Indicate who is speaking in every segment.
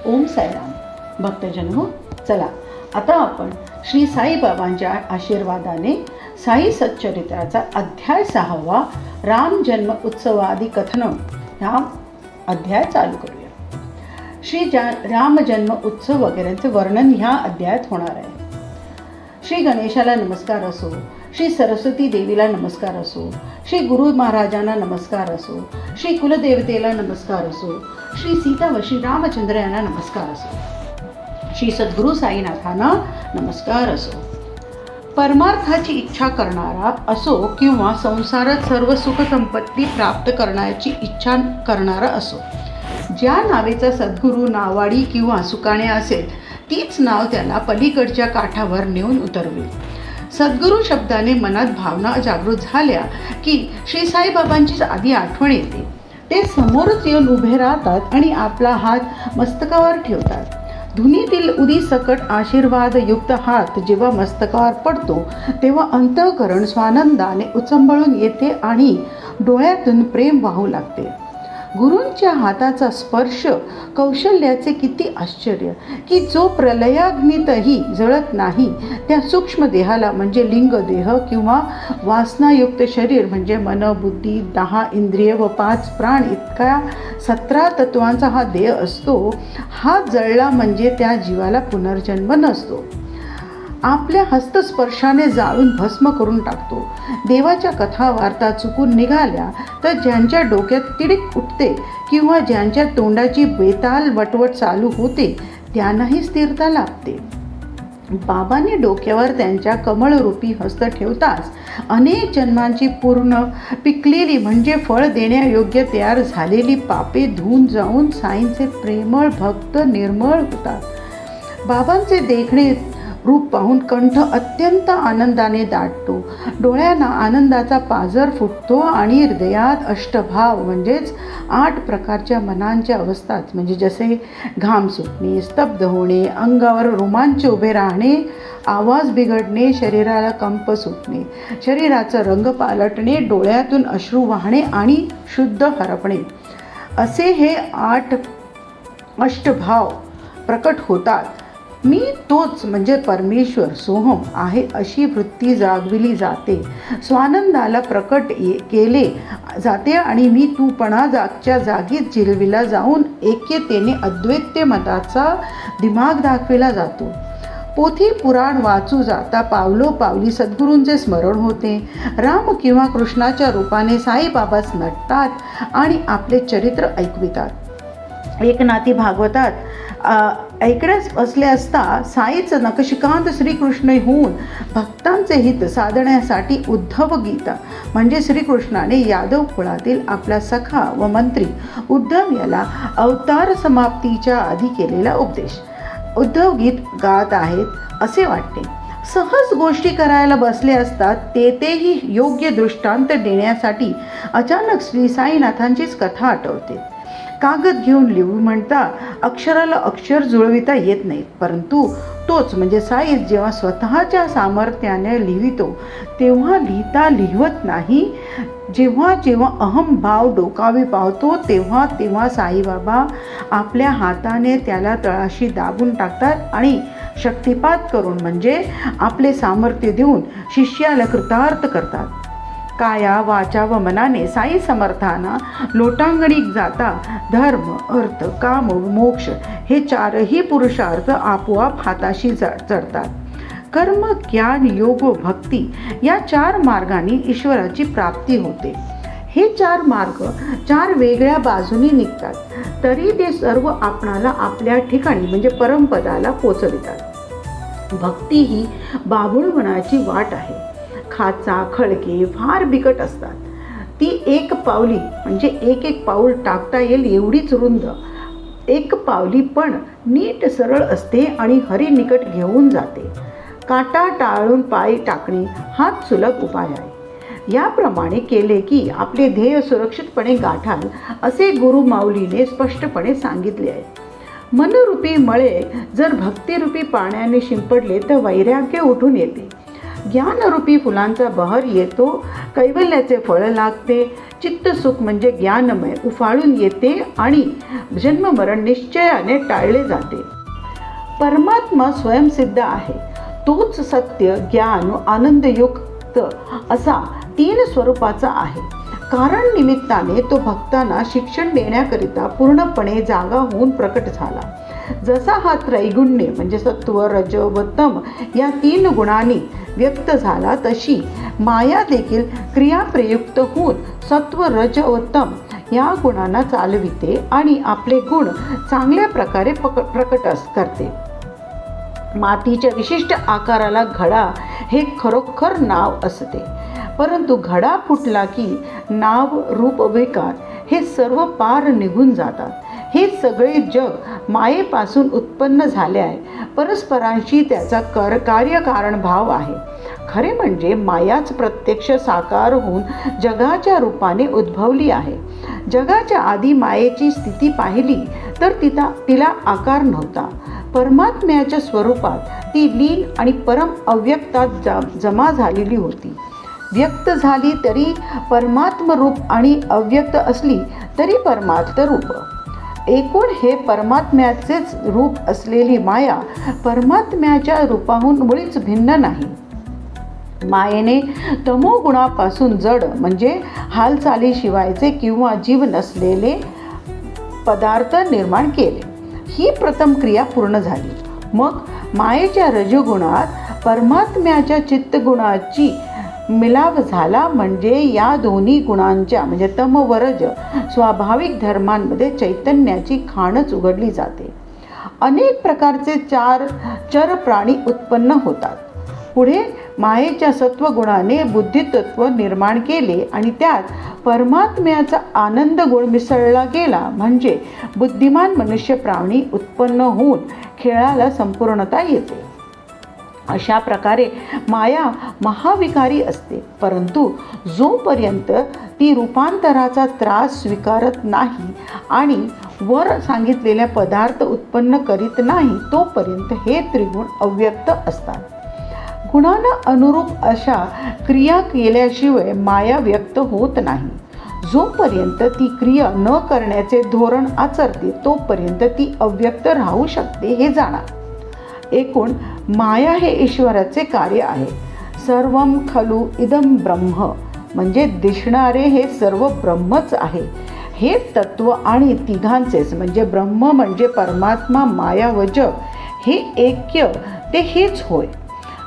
Speaker 1: ओम साईराम. भक्तजन हो, चला आता आपण श्री साईबाबांच्या आशीर्वादाने साई सच्चरित्राचा अध्याय 6 राम जन्म उत्सवादी कथनम हा अध्याय चालू करूया. राम जन्म उत्सव वगैरेंचे वर्णन ह्या अध्यायात होणार आहे. श्री गणेशाला नमस्कार असो, श्री सरस्वती देवीला नमस्कार असो, श्री गुरु महाराजांना नमस्कार असो, श्री कुलदेवतेला नमस्कार असो, श्री सीता व श्री रामचंद्र यांना नमस्कार असो, श्री सद्गुरू साईनाथांना नमस्कार असो. परमार्थाची इच्छा करणारा असो किंवा संसारात सर्व सुख संपत्ती प्राप्त करण्याची इच्छा करणारा असो, ज्या नावेचा सद्गुरू नावाडी किंवा सुकाणे असेल तीच नाव त्याला पलीकडच्या काठावर नेऊन उतरवेल. सद्गुरू शब्दाने मनात भावना जागृत झाल्या की श्री साईबाबांचीच आधी आठवण येते. ते समोरच येऊन उभे राहतात आणि आपला हात मस्तकावर ठेवतात. धुनीतील उदी सकट आशीर्वादयुक्त हात जेव्हा मस्तकावर पडतो तेव्हा अंतःकरण स्वानंदाने उचंबळून येते आणि डोळ्यातून प्रेम वाहू लागते. गुरूंच्या हाताचा स्पर्श कौशल्याचे किती आश्चर्य की जो प्रलयाग्नीतही जळत नाही त्या सूक्ष्म देहाला म्हणजे लिंग देह किंवा वासनायुक्त शरीर म्हणजे मन बुद्धी 10 इंद्रिय व 5 प्राण इतका 17 तत्वांचा हा देह असतो. हा जळला म्हणजे त्या जीवाला पुनर्जन्म नसतो. आपल्या हस्तस्पर्शाने जाळून भस्म करून टाकतो. देवाच्या कथा वार्ता चुकून निघाल्या तर ज्यांच्या डोक्यात तिडीक उठते किंवा ज्यांच्या तोंडाची बेताल वटवट चालू होते त्यांनाही स्थिरता लाभते. बाबांनी डोक्यावर त्यांच्या कमळरूपी हस्त ठेवताच अनेक जन्मांची पूर्ण पिकलेली म्हणजे फळ देण्यायोग्य तयार झालेली पापे धुवून जाऊन साईंचे प्रेमळ भक्त निर्मळ होतात. बाबांचे देखणे रूप पाहून कंठ अत्यंत आनंदाने दाटतो. डोळ्यांना आनंदाचा पाझर फुटतो आणि हृदयात अष्टभाव म्हणजेच 8 प्रकारच्या मनांच्या अवस्थात म्हणजे जसे घाम सुटणे, स्तब्ध होणे, अंगावर रोमांच उभे राहणे, आवाज बिघडणे, शरीराला कंप सुटणे, शरीराचा रंग पालटणे, डोळ्यातून अश्रू वाहणे आणि शुद्ध हरपणे असे हे 8 अष्टभाव प्रकट होतात. मी तोच म्हणजे परमेश्वर सोहम आहे अशी वृत्ती जागविली जाते. स्वानंदाला प्रकट केले जाते आणि मी तूपणा जागच्या जागीच जिरविला जाऊन ऐक्यतेने अद्वैत मताचा दिमाग दाखविला जातो. पोथी पुराण वाचू जाता पावलोपावली सद्गुरूंचे स्मरण होते. राम किंवा कृष्णाच्या रूपाने साईबाबाच नटतात आणि आपले चरित्र ऐकवितात. एकनाथी भागवतात ऐकण्यास बसले असता साईचं नखशिकांत श्रीकृष्ण होऊन भक्तांचे हित साधण्यासाठी उद्धव गीता म्हणजे श्रीकृष्णाने यादव कुळातील आपला सखा व मंत्री उद्धव याला अवतार समाप्तीच्या आधी केलेला उपदेश उद्धव गीत गात आहेत असे वाटते. सहज गोष्टी करायला बसले असतात तेही योग्य दृष्टांत देण्यासाठी अचानक श्री साईनाथांचीच कथा आठवते. कागद घेऊन लिहू म्हणता अक्षराला अक्षर जुळविता येत नाहीत, परंतु तोच म्हणजे साई जेव्हा स्वतःच्या सामर्थ्याने लिहितो तेव्हा लिहिता लिहवत नाही. जेव्हा जेव्हा अहम भाव डोकावी पावतो तेव्हा तेव्हा साईबाबा आपल्या हाताने त्याला तळाशी दाबून टाकतात आणि शक्तिपात करून म्हणजे आपले सामर्थ्य देऊन शिष्याला कृतार्थ करतात. काया वाचा व मनाने साई समर्थांना लोटांगणी जाता धर्म अर्थ काम मोक्ष हे 4ही पुरुषार्थ आपोआप हाताशी चढतात. कर्म ज्ञान योग व भक्ती या 4 मार्गांनी ईश्वराची प्राप्ती होते. हे 4 मार्ग 4 वेगळ्या बाजूनी निघतात तरी ते सर्व आपणाला आपल्या ठिकाणी म्हणजे परमपदाला पोचवितात. भक्ती ही बाभूळवनाची वाट आहे. खाचा खळगे फार बिकट असतात. ती एक पावली म्हणजे एक पाऊल टाकता येईल एवढीच रुंद एक पावली पण नीट सरळ असते आणि हरी निकट घेऊन जाते. काटा टाळून पाय टाकणे हाच सुलभ उपाय आहे. याप्रमाणे केले की आपले ध्येय सुरक्षितपणे गाठाल असे गुरु माऊलीने स्पष्टपणे सांगितले आहे. मनरूपी मळे जर भक्तिरूपी पाण्याने शिंपडले तर वैराग्य उठून येते. ज्ञानरूपी फुलांचा बहर येतो, कैवल्याचे फळ लागते, चित्तसुख म्हणजे ज्ञानमय उफाळून येते आणि जन्ममरण निश्चयाने टाळले जाते. परमात्मा स्वयंसिद्ध आहे. तोच सत्य, ज्ञान, आनंदयुक्त असा 3 स्वरूपाचा आहे. कारण निमित्ताने तो भक्तांना शिक्षण देण्याकरिता पूर्णपणे जागा होऊन प्रकट झाला. जसा हा त्रैगुण्य म्हणजे सत्व, रज व तम या 3 गुणांनी व्यक्त झाला, तशी माया देखील क्रियाप्रयुक्त होऊन सत्व, रज व तम या गुणांना चालविते आणि आपले गुण चांगल्या प्रकारे प्रकट करते. मातीच्या विशिष्ट आकाराला घडा हे खरोखर नाव असते, परंतु घडा फुटला की नाव, रूप, विकार हे सर्व पार निघून जातात. हे सगळे जग मायेपासून उत्पन्न झाले आहे. परस्परांशी त्याचा कार्यकारण भाव आहे. खरे म्हणजे मायाच प्रत्यक्ष साकार होऊन जगाच्या रूपाने उद्भवली आहे. जगाच्या आधी मायेची स्थिती पाहिली तर तिला आकार नव्हता. परमात्म्याच्या स्वरूपात ती लीन आणि परम अव्यक्तात जमा झालेली होती. व्यक्त झाली तरी परमात्म रूप आणि अव्यक्त असली तरी परमात्म रूप. एकूण हे परमात्म्याचेच रूप असलेली माया परमात्म्याच्या रूपाहून मुळीच भिन्न नाही. मायेने तमोगुणापासून जड म्हणजे हालचालीशिवायचे किंवा जीव नसलेले पदार्थ निर्माण केले. ही प्रथम क्रिया पूर्ण झाली. मग मायेच्या रजोगुणात परमात्म्याच्या चित्तगुणाची मिलाव झाला, म्हणजे या दोन्ही गुणांच्या म्हणजे तम व रज स्वाभाविक धर्मांमध्ये चैतन्याची खाणच उघडली जाते. अनेक प्रकारचे चर प्राणी उत्पन्न होतात. पुढे मायेच्या सत्वगुणाने बुद्धितत्व निर्माण केले आणि त्यात परमात्म्याचा आनंद गुण मिसळला गेला, म्हणजे बुद्धिमान मनुष्य प्राणी उत्पन्न होऊन खेळाला संपूर्णता येते. अशा प्रकारे माया महाविकारी असते, परंतु जोपर्यंत ती रूपांतराचा त्रास स्वीकारत नाही आणि वर सांगितलेल्या पदार्थ उत्पन्न करीत नाही, तोपर्यंत हे त्रिगुण अव्यक्त असतात. गुणांना अनुरूप अशा क्रिया केल्याशिवाय माया व्यक्त होत नाही. जोपर्यंत ती क्रिया न करण्याचे धोरण आचरते तोपर्यंत ती अव्यक्त राहू शकते हे जाणा. एकूण माया हे ईश्वराचे कार्य आहे. सर्वम खलु इदम ब्रह्म म्हणजे दिसणारे हे सर्व ब्रह्मच आहे. हे तत्व आणि तिघांचेच म्हणजे ब्रह्म म्हणजे परमात्मा, माया व जग हे ऐक्य ते हेच होय.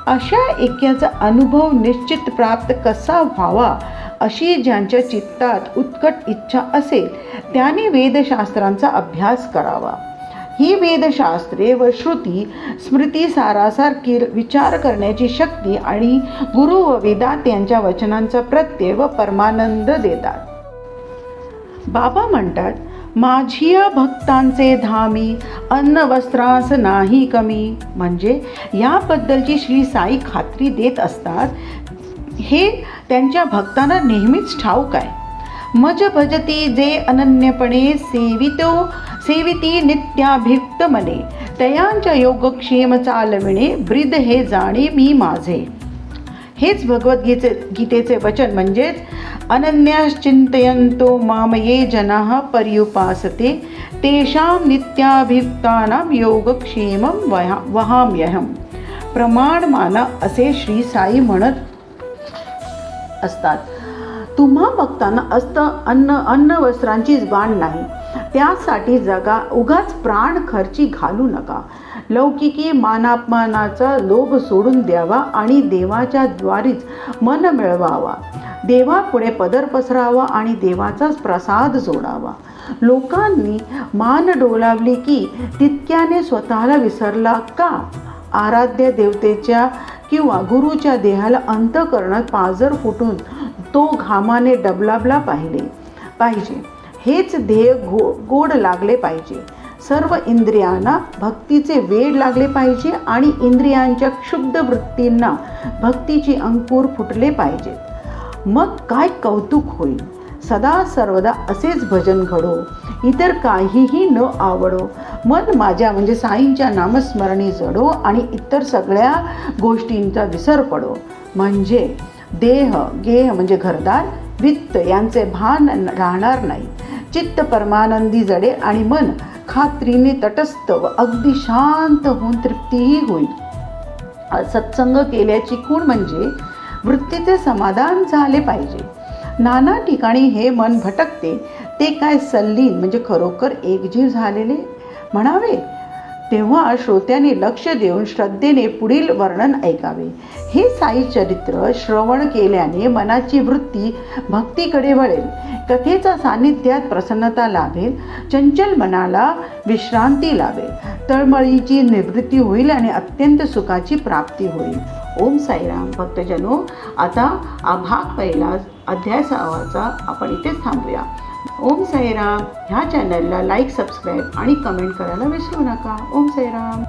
Speaker 1: अशा ऐक्याचा अनुभव निश्चित प्राप्त कसा व्हावा अशी ज्यांच्या चित्तात उत्कट इच्छा असेल त्याने वेदशास्त्रांचा अभ्यास करावा. ही वेदशास्त्रे व श्रुती स्मृतिसारासारखी विचार करण्याची शक्ती आणि गुरु व वेदात यांच्या वचनांचा प्रत्यय व परमानंद देतात. बाबा म्हणतात, माझिया भक्तांचे धामी अन्न वस्त्रास नाही कमी. म्हणजे याबद्दलची श्री साई खात्री देत असतात. हे त्यांच्या भक्तांना नेहमीच ठाऊक आहे. मज भजती जे अनन्यपणे सेविती नित्याभिक्त मने, तयांच्या योगक्षेम चालविणे ब्रिद हे जाणे मी माझे. हेच भगवद्गीतेचे वचन म्हणजेच अनन्याश्चिंतयन्तो माम ये जनाः पर्युपासते तेषां नित्याभियुक्तानां योगक्षेमं वहाम्यहम्. प्रमाण माना असे श्री साई म्हणत असतात. तुम्हा भक्तांना अन्न वस्त्रांचीच गाण नाही, त्यासाठी जगा उगाच प्राण खर्ची घालू नका. लौकिकी मानापमानाचा लोभ सोडून द्यावा आणि देवाच्या द्वारीच मन मिळवावा. देवापुढे पदर पसरावा आणि देवाचाच प्रसाद जोडावा. लोकांनी मान डोलावली की तितक्याने स्वतःला विसरला का? आराध्य देवतेच्या किंवा गुरुच्या देहाला अंतःकरणात पाझर फुटून तो घामाने डबलाबला पाहिजे. हेच ध्येय गोड लागले पाहिजे. सर्व इंद्रियांना भक्तीचे वेड लागले पाहिजे आणि इंद्रियांच्या क्षुब्ध वृत्तींना भक्तीचे अंकुर फुटले पाहिजेत. मग काय कौतुक होईल. सदा सर्वदा असेच भजन घडो, इतर काहीही न आवडो, मन माझ्या म्हणजे साईंच्या नामस्मरणी जडो आणि इतर सगळ्या गोष्टींचा विसर पडो. म्हणजे देह गेह म्हणजे घरदार वित्त यांचे भान राहणार नाही. चित्त परमानंदी जडे आणि मन खात्रीने तटस्थ व अगदी शांत होऊन तृप्तीही होईल. सत्संग केल्याची खूण म्हणजे वृत्तीचे समाधान झाले पाहिजे. नाना ठिकाणी हे मन भटकते, ते काय सल्लीन म्हणजे खरोखर एकजीव झालेले म्हणावे. तेव्हा श्रोत्याने लक्ष देऊन श्रद्धेने पुढील वर्णन ऐकावे. हे साई चरित्र श्रवण केल्याने मनाची वृत्ती भक्तीकडे वळेल, कथेचा सान्निध्यात प्रसन्नता लाभेल, चंचल मनाला विश्रांती लाभेल, तळमळीची निवृत्ती होईल आणि अत्यंत सुखाची प्राप्ती होईल. ओम साईराम. भक्तजनो, आता हा भाग पहिला अध्याय 6 आपण इथेच थांबूया. ओम साईराम. ह्या चॅनलला लाईक, सबस्क्राईब आणि कमेंट करायला विसरू नका. ओम साईराम.